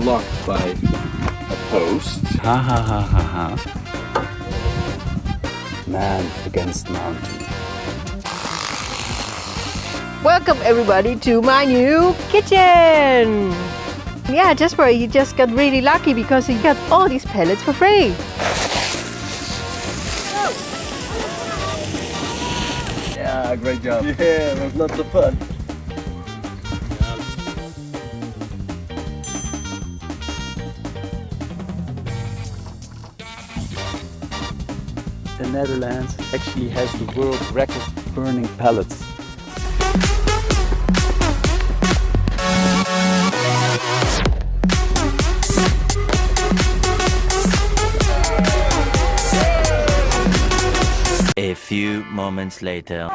blocked by a post. Ha ha ha ha ha. Man against mountain. Welcome everybody to my new kitchen! Yeah, Jasper, you just got really lucky because you got all these pellets for free. Yeah, great job. Yeah, it was lots of fun. The Netherlands actually has the world record burning pellets. A few moments later.